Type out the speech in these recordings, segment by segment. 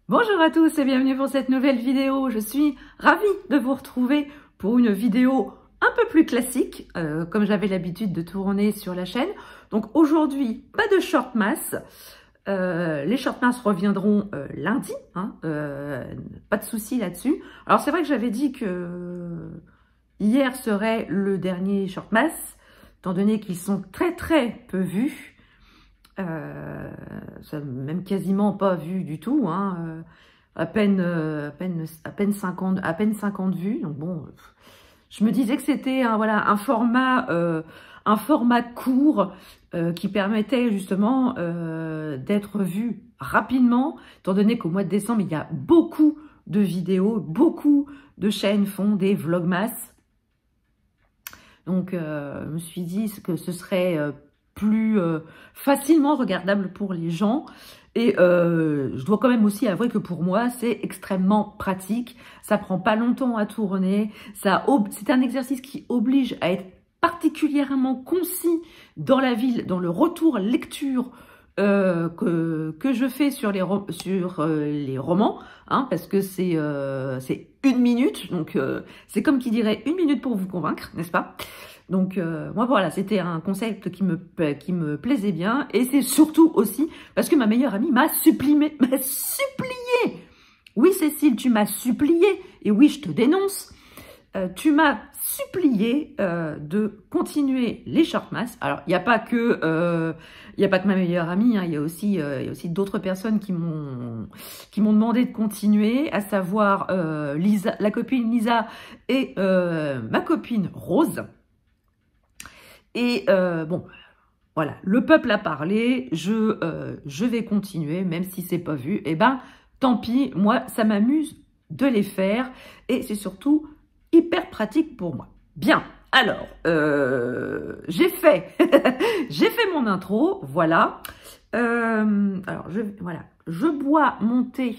Bonjour à tous et bienvenue pour cette nouvelle vidéo. Je suis ravie de vous retrouver pour une vidéo un peu plus classique, comme j'avais l'habitude de tourner sur la chaîne. Donc aujourd'hui, pas de short mass. Les short mass reviendront lundi, hein, pas de souci là-dessus. Alors c'est vrai que j'avais dit que hier serait le dernier short mass, étant donné qu'ils sont très peu vus. Ça même quasiment pas vu du tout, hein, à peine 50 vues. Donc bon, je me disais que c'était un format court qui permettait justement d'être vu rapidement, étant donné qu'au mois de décembre, il y a beaucoup de vidéos, beaucoup de chaînes font des vlogmas. Donc, je me suis dit que ce serait plus facilement regardable pour les gens. Et je dois quand même aussi avouer que pour moi, c'est extrêmement pratique. Ça prend pas longtemps à tourner. C'est un exercice qui oblige à être particulièrement concis dans le retour lecture que je fais sur les romans, hein, parce que c'est 1 minute, donc c'est comme qui dirait 1 minute pour vous convaincre, n'est-ce pas? Donc moi voilà, c'était un concept qui me plaisait bien, et c'est surtout aussi parce que ma meilleure amie m'a supplié. Oui Cécile, tu m'as supplié, et oui je te dénonce. Tu m'as supplié de continuer les short mass. Alors, il n'y a pas que ma meilleure amie, hein, il y a aussi d'autres personnes qui m'ont demandé de continuer, à savoir Lisa, la copine Lisa, et ma copine Rose. Et bon, voilà, le peuple a parlé, je vais continuer, même si c'est pas vu. Et ben, tant pis, moi, ça m'amuse de les faire, et c'est surtout hyper pratique pour moi. Bien, alors, j'ai fait mon intro, voilà. Alors, je bois mon thé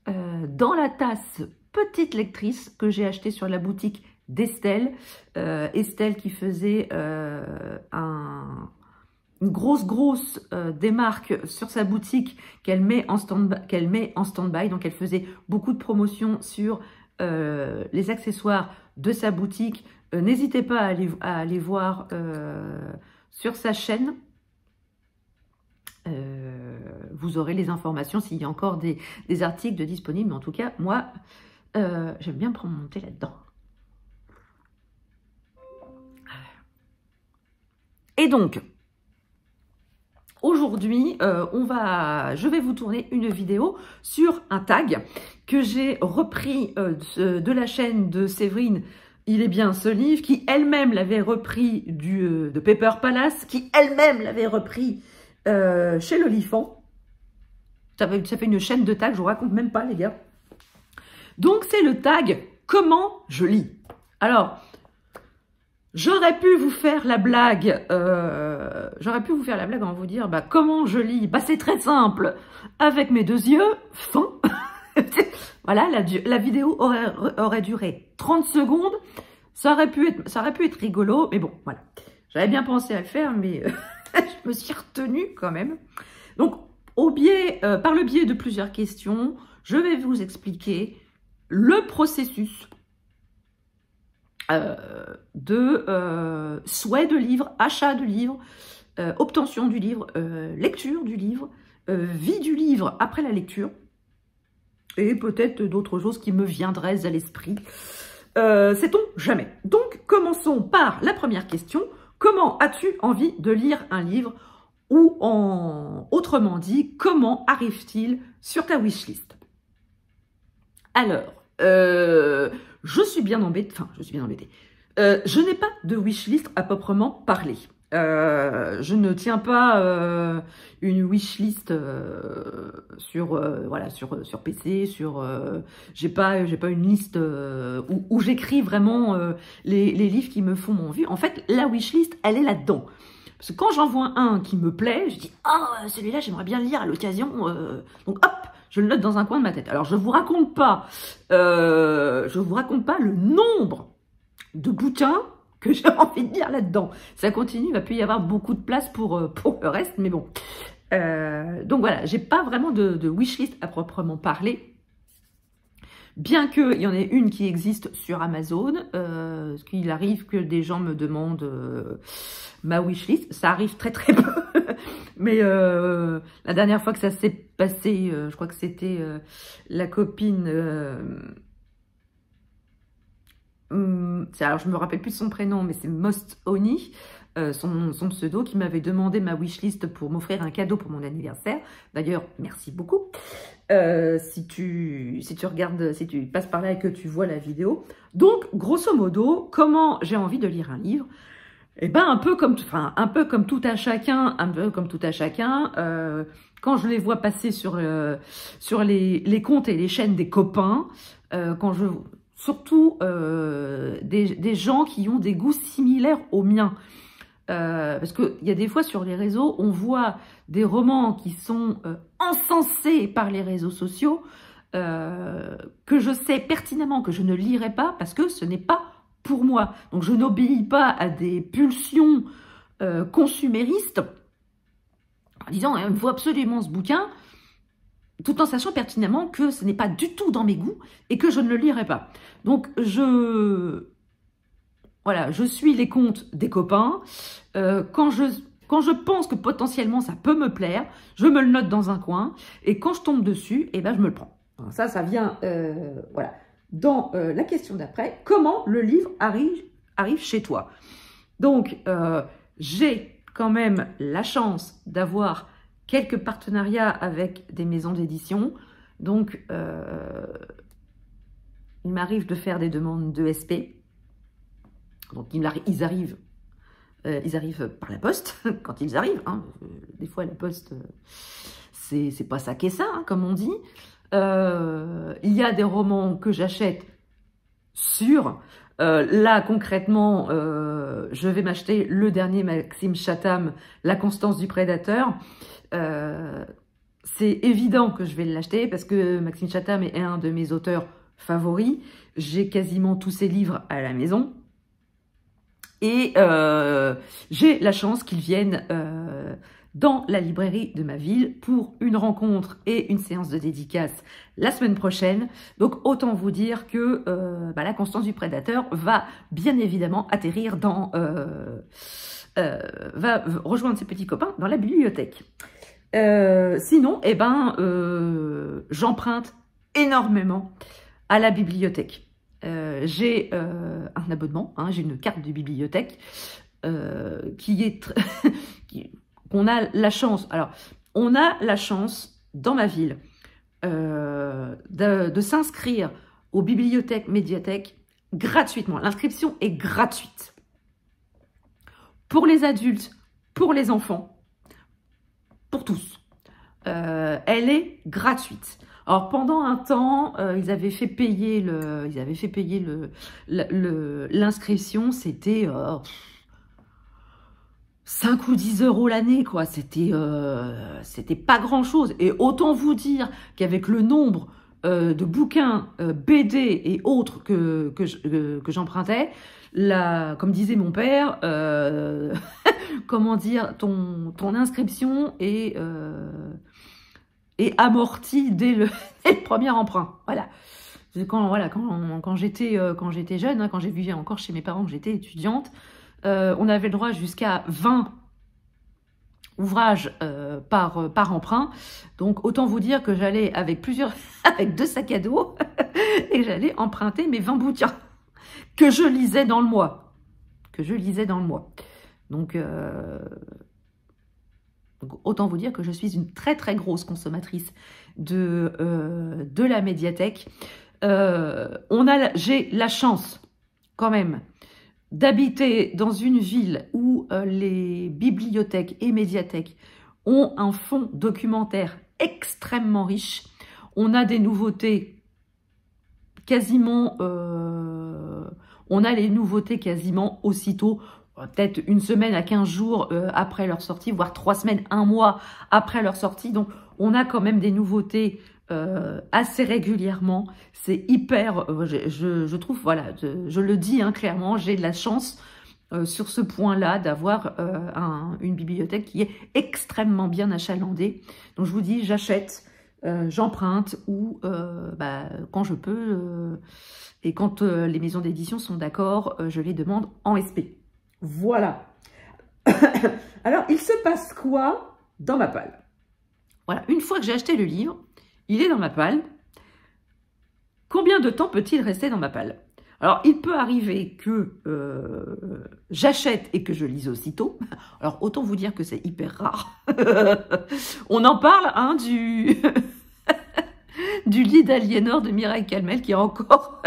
dans la tasse petite lectrice que j'ai achetée sur la boutique d'Estelle. Estelle qui faisait une grosse démarque sur sa boutique qu'elle met en stand-by. Donc, elle faisait beaucoup de promotions sur les accessoires de sa boutique. N'hésitez pas à aller voir sur sa chaîne. Vous aurez les informations s'il y a encore des articles disponibles. Mais en tout cas, moi, j'aime bien prendre mon thé là-dedans. Et donc, aujourd'hui, je vais vous tourner une vidéo sur un tag que j'ai repris de la chaîne de Séverine. Il est bien ce livre, qui elle-même l'avait repris de Paper Palace, qui elle-même l'avait repris chez l'Olifant. Ça fait une chaîne de tags, je vous raconte même pas, les gars. Donc, c'est le tag « Comment je lis ». Alors, j'aurais pu vous faire la blague, en vous dire, bah, comment je lis? Bah, c'est très simple, avec mes 2 yeux, fin. Voilà, la vidéo aurait duré 30 secondes, ça aurait pu être rigolo, mais bon, voilà. J'avais bien pensé à le faire, mais je me suis retenue quand même. Donc, par le biais de plusieurs questions, je vais vous expliquer le processus de souhait de livre, achat de livre, obtention du livre, lecture du livre, vie du livre après la lecture, et peut-être d'autres choses qui me viendraient à l'esprit. Sait-on jamais. Donc, commençons par la première question. Comment as-tu envie de lire un livre? Ou autrement dit, comment arrive-t-il sur ta wishlist? Alors, je suis bien embêtée. Je n'ai pas de wishlist à proprement parler. Je ne tiens pas une wishlist sur PC, j'ai pas une liste où j'écris vraiment les livres qui me font envie. En fait, la wishlist, elle est là-dedans. Parce que quand j'en vois un qui me plaît, je dis « Ah, celui-là, j'aimerais bien le lire à l'occasion. » Donc, hop, je le note dans un coin de ma tête. Alors, je vous raconte pas le nombre de bouquins que j'ai envie de lire là-dedans. Ça continue, il va plus y avoir beaucoup de place pour le reste, mais bon. Donc voilà, j'ai pas vraiment de wishlist à proprement parler. Bien qu'il y en ait une qui existe sur Amazon, parce qu'il arrive que des gens me demandent ma wishlist. Ça arrive très très peu. Mais la dernière fois que ça s'est passé, je crois que c'était la copine... alors je me rappelle plus de son prénom, mais c'est Most Oni, son pseudo, qui m'avait demandé ma wishlist pour m'offrir un cadeau pour mon anniversaire. D'ailleurs, merci beaucoup. Si tu regardes, si tu passes par là et que tu vois la vidéo. Donc, grosso modo, comment j'ai envie de lire un livre? Eh ben, un peu comme tout à chacun, quand je les vois passer sur les comptes et les chaînes des copains, surtout des gens qui ont des goûts similaires aux miens. Parce qu'il y a des fois sur les réseaux, on voit des romans qui sont encensés par les réseaux sociaux, que je sais pertinemment que je ne lirai pas parce que ce n'est pas pour moi. Donc je n'obéis pas à des pulsions consuméristes en disant il me faut absolument ce bouquin, tout en sachant pertinemment que ce n'est pas du tout dans mes goûts et que je ne le lirai pas. Donc voilà, je suis les comptes des copains. Quand je pense que potentiellement ça peut me plaire, je me le note dans un coin. Et quand je tombe dessus, eh ben, je me le prends. Alors ça vient voilà. Dans la question d'après, comment le livre arrive chez toi? Donc, j'ai quand même la chance d'avoir quelques partenariats avec des maisons d'édition. Donc, il m'arrive de faire des demandes d'ESP. Donc, ils arrivent par la poste, quand ils arrivent. Hein. Des fois, la poste, c'est pas ça qu'est ça, hein, comme on dit. Il y a des romans que j'achète sûrs. Là, concrètement, je vais m'acheter le dernier Maxime Chatham, La Constance du Prédateur. C'est évident que je vais l'acheter parce que Maxime Chatham est un de mes auteurs favoris. J'ai quasiment tous ses livres à la maison. Et j'ai la chance qu'ils viennent dans la librairie de ma ville pour une rencontre et une séance de dédicace la semaine prochaine. Donc autant vous dire que La Constance du Prédateur va bien évidemment atterrir va rejoindre ses petits copains dans la bibliothèque. Sinon, eh ben, j'emprunte énormément à la bibliothèque. J'ai un abonnement, hein, j'ai une carte de bibliothèque qui est qu'on a la chance. Alors, on a la chance dans ma ville de s'inscrire aux bibliothèques, médiathèques gratuitement. L'inscription est gratuite pour les adultes, pour les enfants, pour tous. Elle est gratuite. Alors pendant un temps, ils avaient fait payer l'inscription, c'était 5 ou 10 € l'année, quoi. C'était pas grand chose. Et autant vous dire qu'avec le nombre de bouquins BD et autres que j'empruntais, comme disait mon père, comment dire, ton inscription est amorti dès le premier emprunt. Voilà. Quand j'étais jeune, hein, quand j'ai vivais encore chez mes parents, que j'étais étudiante, on avait le droit jusqu'à 20 ouvrages par emprunt. Donc autant vous dire que j'allais avec 2 sacs à dos et j'allais emprunter mes 20 bouquins que je lisais dans le mois. Donc autant vous dire que je suis une très très grosse consommatrice de la médiathèque. J'ai la chance quand même d'habiter dans une ville où les bibliothèques et médiathèques ont un fonds documentaire extrêmement riche. On a des nouveautés quasiment, aussitôt. Peut-être une semaine à 15 jours après leur sortie, voire 3 semaines, 1 mois après leur sortie. Donc, on a quand même des nouveautés assez régulièrement. C'est hyper, je trouve, voilà, je le dis hein, clairement, j'ai de la chance sur ce point-là, d'avoir une bibliothèque qui est extrêmement bien achalandée. Donc je vous dis, j'achète, j'emprunte ou quand je peux, et quand les maisons d'édition sont d'accord, je les demande en SP. Voilà. Alors, il se passe quoi dans ma palle? Voilà, une fois que j'ai acheté le livre, il est dans ma palle. Combien de temps peut-il rester dans ma palle? Alors, il peut arriver que j'achète et que je lise aussitôt. Alors, autant vous dire que c'est hyper rare. On en parle, hein, du lit d'Aliénor de Mireille Calmel qui est encore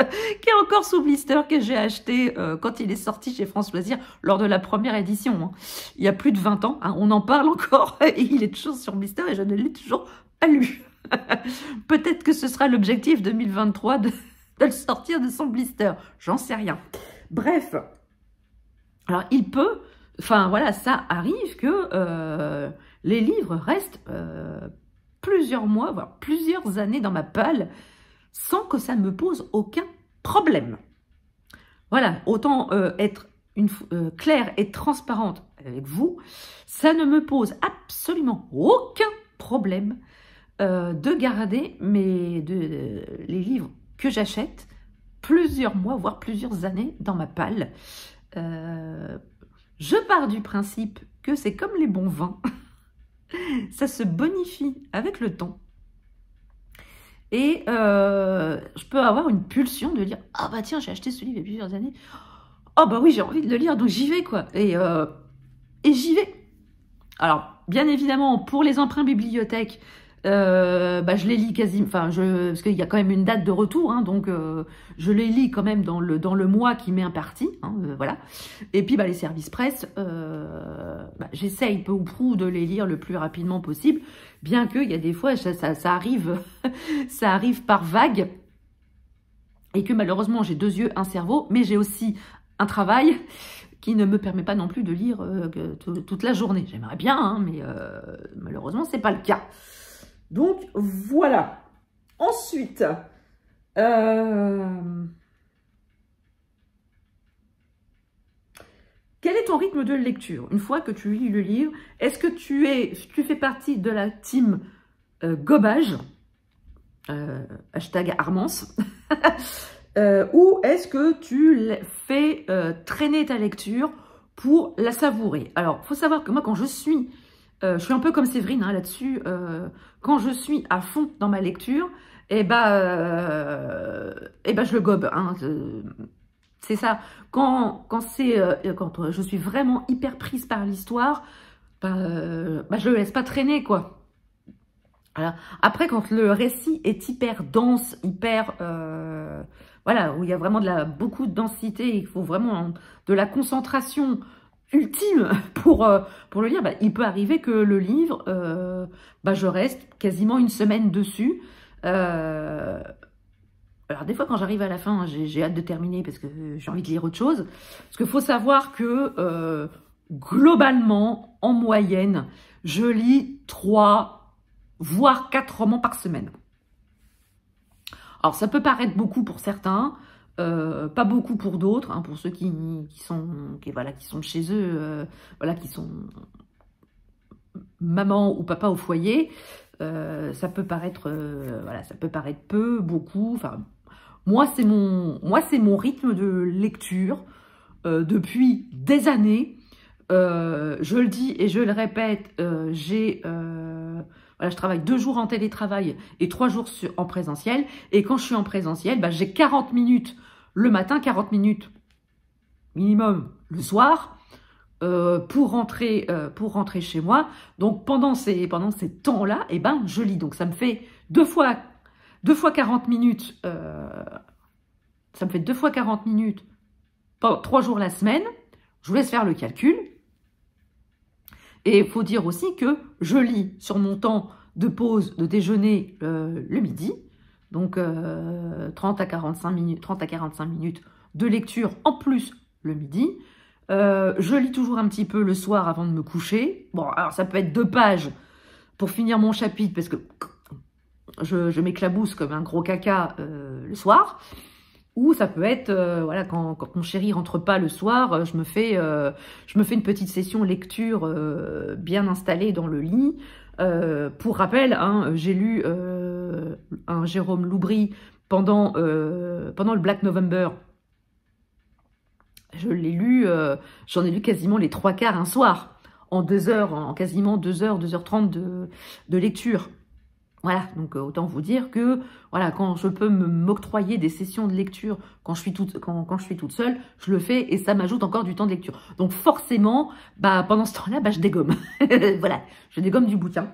sous blister, que j'ai acheté quand il est sorti chez France Loisirs lors de la première édition. Hein. Il y a plus de 20 ans, hein, on en parle encore et il est toujours sur blister et je ne l'ai toujours pas lu. Peut-être que ce sera l'objectif 2023 de le sortir de son blister. J'en sais rien. Bref. Alors, il peut... Enfin, voilà, ça arrive que les livres restent plusieurs mois, voire plusieurs années dans ma palle, sans que ça ne me pose aucun problème. Voilà, autant être claire et transparente avec vous, ça ne me pose absolument aucun problème de garder les livres que j'achète plusieurs mois, voire plusieurs années dans ma palle. Je pars du principe que c'est comme les bons vins, ça se bonifie avec le temps. Et je peux avoir une pulsion de dire « Ah bah tiens, j'ai acheté ce livre il y a plusieurs années. Oh bah oui, j'ai envie de le lire, donc j'y vais quoi. » Et j'y vais. Alors, bien évidemment, pour les emprunts bibliothèques, je les lis quasiment, parce qu'il y a quand même une date de retour, hein, donc je les lis quand même dans le mois qui m'est imparti, hein, voilà. Et puis les services presse, j'essaye peu ou prou de les lire le plus rapidement possible, bien qu'il y a des fois ça arrive, ça arrive par vague, et que malheureusement j'ai 2 yeux, un cerveau, mais j'ai aussi un travail qui ne me permet pas non plus de lire toute la journée. J'aimerais bien, hein, mais malheureusement c'est pas le cas. Donc, voilà. Ensuite, quel est ton rythme de lecture? Une fois que tu lis le livre, est-ce que tu fais partie de la team gobage, hashtag Armance, ou est-ce que tu fais traîner ta lecture pour la savourer? Alors, il faut savoir que moi, quand je suis un peu comme Séverine, hein, là-dessus. Quand je suis à fond dans ma lecture, je le gobe. Hein, c'est ça. Quand je suis vraiment hyper prise par l'histoire, je le laisse pas traîner, quoi. Voilà. Après, quand le récit est hyper dense, hyper... voilà, où il y a vraiment beaucoup de densité, il faut vraiment de la concentration ultime pour le lire, il peut arriver que le livre, je reste quasiment une semaine dessus. Alors des fois quand j'arrive à la fin, j'ai hâte de terminer parce que j'ai envie de lire autre chose. Parce qu'il faut savoir que globalement, en moyenne, je lis 3 voire 4 romans par semaine. Alors ça peut paraître beaucoup pour certains, pas beaucoup pour d'autres, hein, pour ceux qui sont chez eux, qui sont maman ou papa au foyer, ça peut paraître peu, beaucoup. Enfin, moi c'est mon rythme de lecture depuis des années. Je le dis et je le répète, je travaille 2 jours en télétravail et 3 jours en présentiel. Et quand je suis en présentiel, j'ai 40 minutes le matin, 40 minutes minimum le soir pour rentrer chez moi. Donc pendant ces temps-là, je lis. Donc ça me fait 2 fois 40 minutes. Ça me fait 2 fois 40 minutes pendant 3 jours la semaine. Je vous laisse faire le calcul. Et il faut dire aussi que je lis sur mon temps de pause, de déjeuner le midi. Donc 30 à 45 minutes de lecture en plus le midi. Je lis toujours un petit peu le soir avant de me coucher. Bon, alors ça peut être 2 pages pour finir mon chapitre parce que je m'éclabousse comme un gros caca le soir. Ou ça peut être, voilà, quand mon chéri rentre pas le soir, je me fais une petite session lecture bien installée dans le lit. Pour rappel, hein, j'ai lu un Jérôme Loubry pendant le Black November. Je l'ai lu, j'en ai lu quasiment les 3/4 un soir, en 2 heures, en quasiment 2 heures, 2h30 de lecture. Voilà, donc autant vous dire que voilà, quand je peux m'octroyer des sessions de lecture quand je suis toute seule, je le fais et ça m'ajoute encore du temps de lecture. Donc forcément, bah, pendant ce temps-là, bah, je dégomme. Voilà, je dégomme du bouquin.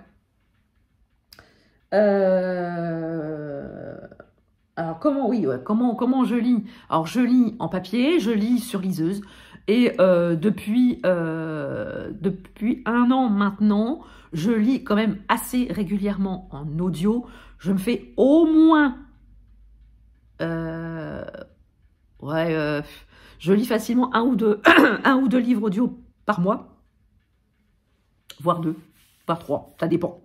Alors comment, oui, ouais, comment je lis? Alors je lis en papier, je lis sur liseuse et depuis 1 an maintenant, je lis quand même assez régulièrement en audio. Je me fais au moins, ouais, je lis facilement un ou deux livres audio par mois, voire 2, voire 3, ça dépend.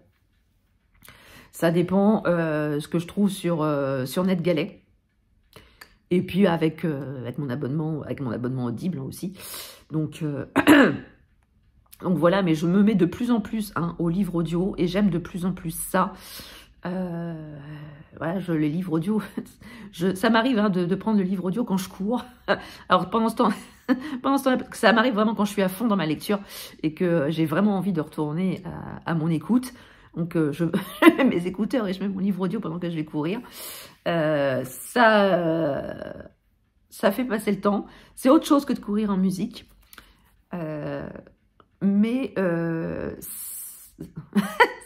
Ça dépend ce que je trouve sur NetGalley. Et puis avec mon abonnement Audible aussi. Donc, donc voilà, mais je me mets de plus en plus au livre audio et j'aime de plus en plus ça. Voilà, les livres audio, ça m'arrive de prendre le livre audio quand je cours. Alors pendant ce temps, ça m'arrive vraiment quand je suis à fond dans ma lecture et que j'ai vraiment envie de retourner à mon écoute. Donc je mets mes écouteurs et je mets mon livre audio pendant que je vais courir. Ça fait passer le temps. C'est autre chose que de courir en musique. Mais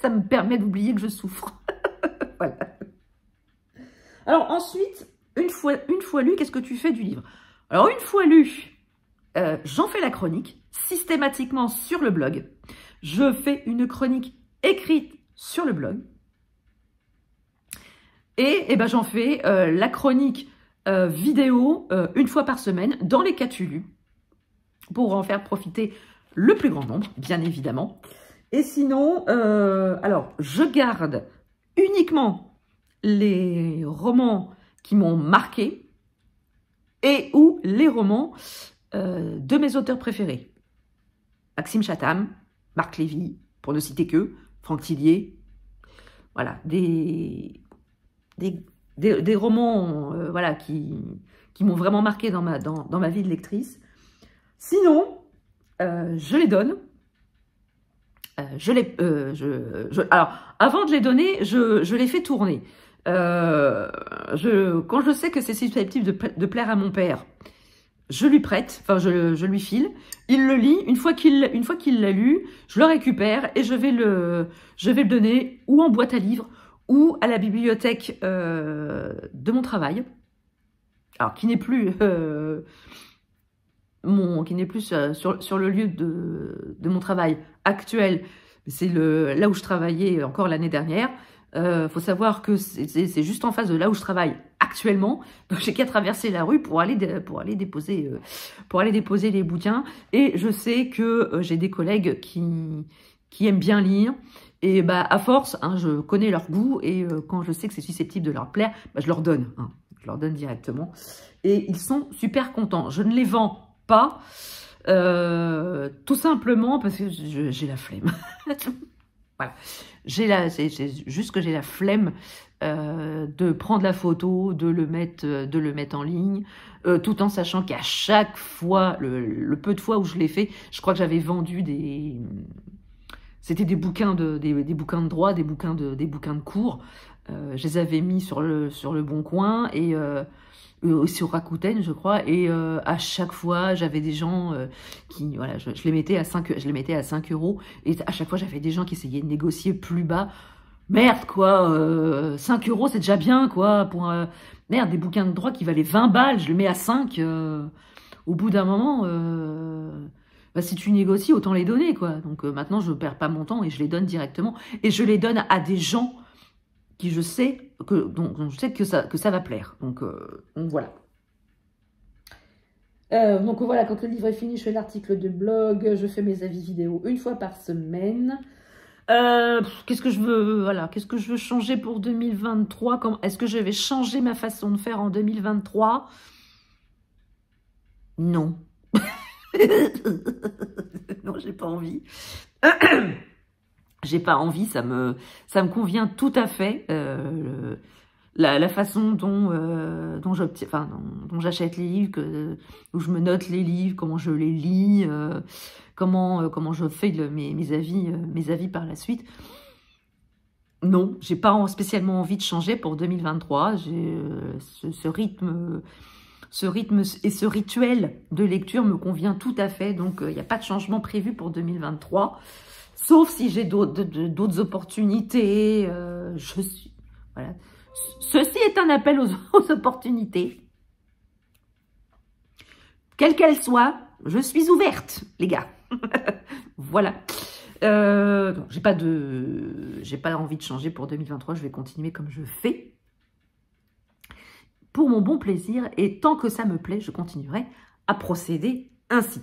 ça me permet d'oublier que je souffre. Voilà. Alors ensuite, une fois lu, qu'est-ce que tu fais du livre? Alors une fois lu, j'en fais la chronique systématiquement sur le blog. Je fais une chronique écrite sur le blog. Et ben, j'en fais la chronique vidéo une fois par semaine dans les cas tu lus pour en faire profiter le plus grand nombre, bien évidemment. Et sinon, alors, je garde uniquement les romans qui m'ont marqué et ou les romans de mes auteurs préférés. Maxime Chatham, Marc Lévy, pour ne citer que, Franck Tillier. Voilà, des romans voilà, qui m'ont vraiment marqué dans ma vie de lectrice. Sinon, je les donne. Alors, avant de les donner, je les fais tourner. Quand je sais que c'est susceptible de plaire à mon père, je lui prête, enfin je lui file, il le lit, une fois qu'il l'a lu, je le récupère et je vais le donner ou en boîte à livres ou à la bibliothèque de mon travail, alors qui n'est plus sur le lieu de mon travail actuel, c'est là où je travaillais encore l'année dernière. Faut savoir que c'est juste en face de là où je travaille actuellement, donc j'ai qu'à traverser la rue pour aller déposer les bouquins. Et je sais que j'ai des collègues qui aiment bien lire, et bah à force, hein, je connais leur goût, et quand je sais que c'est susceptible de leur plaire, bah, je leur donne, hein, je leur donne directement, et ils sont super contents. Je ne les vends pas, tout simplement parce que j'ai la flemme. Voilà, c'est juste que j'ai la flemme de prendre la photo, de le mettre en ligne, tout en sachant qu'à chaque fois, le peu de fois où je l'ai fait, je crois que j'avais vendu c'était des bouquins de droit, des bouquins de cours. Je les avais mis sur le Bon Coin et sur Rakuten, je crois, et à chaque fois j'avais des gens qui, voilà, je les mettais à 5 €, et à chaque fois j'avais des gens qui essayaient de négocier plus bas. Merde quoi, 5 € c'est déjà bien quoi, pour merde, des bouquins de droit qui valaient 20 balles, je les mets à 5, au bout d'un moment, bah, si tu négocies, autant les donner quoi. Donc maintenant je perds pas mon temps et je les donne directement, et je les donne à des gens qui je sais que ça va plaire. Donc voilà. Donc voilà, quand le livre est fini, je fais l'article de blog, je fais mes avis vidéo une fois par semaine. Qu'est-ce que je veux, voilà, qu'est-ce que je veux changer pour 2023? Est-ce que je vais changer ma façon de faire en 2023? Non. Non, j'ai pas envie. J'ai pas envie, ça me convient tout à fait. La façon dont j'achète les livres, où je me note les livres, comment je les lis, comment je fais mes avis par la suite. Non, j'ai pas spécialement envie de changer pour 2023. J'ai ce rythme et ce rituel de lecture me convient tout à fait. Donc, il n'y a pas de changement prévu pour 2023. Sauf si j'ai d'autres opportunités. Voilà. Ceci est un appel aux opportunités. Quelles qu'elles soient, je suis ouverte, les gars. Voilà. J'ai pas envie de changer pour 2023. Je vais continuer comme je fais. Pour mon bon plaisir. Et tant que ça me plaît, je continuerai à procéder ainsi.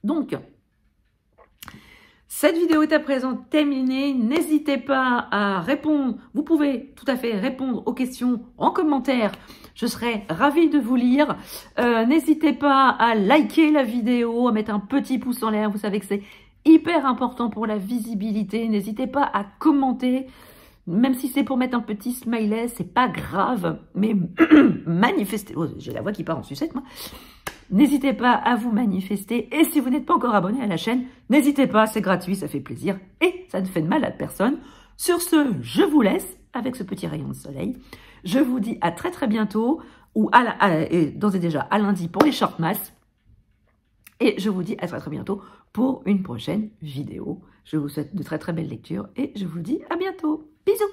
Donc, cette vidéo est à présent terminée. N'hésitez pas à répondre. Vous pouvez tout à fait répondre aux questions en commentaire. Je serai ravie de vous lire. N'hésitez pas à liker la vidéo, à mettre un petit pouce en l'air. Vous savez que c'est hyper important pour la visibilité. N'hésitez pas à commenter. Même si c'est pour mettre un petit smiley, c'est pas grave. Mais manifestez. Oh, j'ai la voix qui part en sucette, moi. N'hésitez pas à vous manifester. Et si vous n'êtes pas encore abonné à la chaîne, n'hésitez pas, c'est gratuit, ça fait plaisir. Et ça ne fait de mal à personne. Sur ce, je vous laisse avec ce petit rayon de soleil. Je vous dis à très bientôt, ou d'ores et déjà à lundi pour les short mass. Et je vous dis à très bientôt pour une prochaine vidéo. Je vous souhaite de très belles lectures et je vous dis à bientôt. Bisous!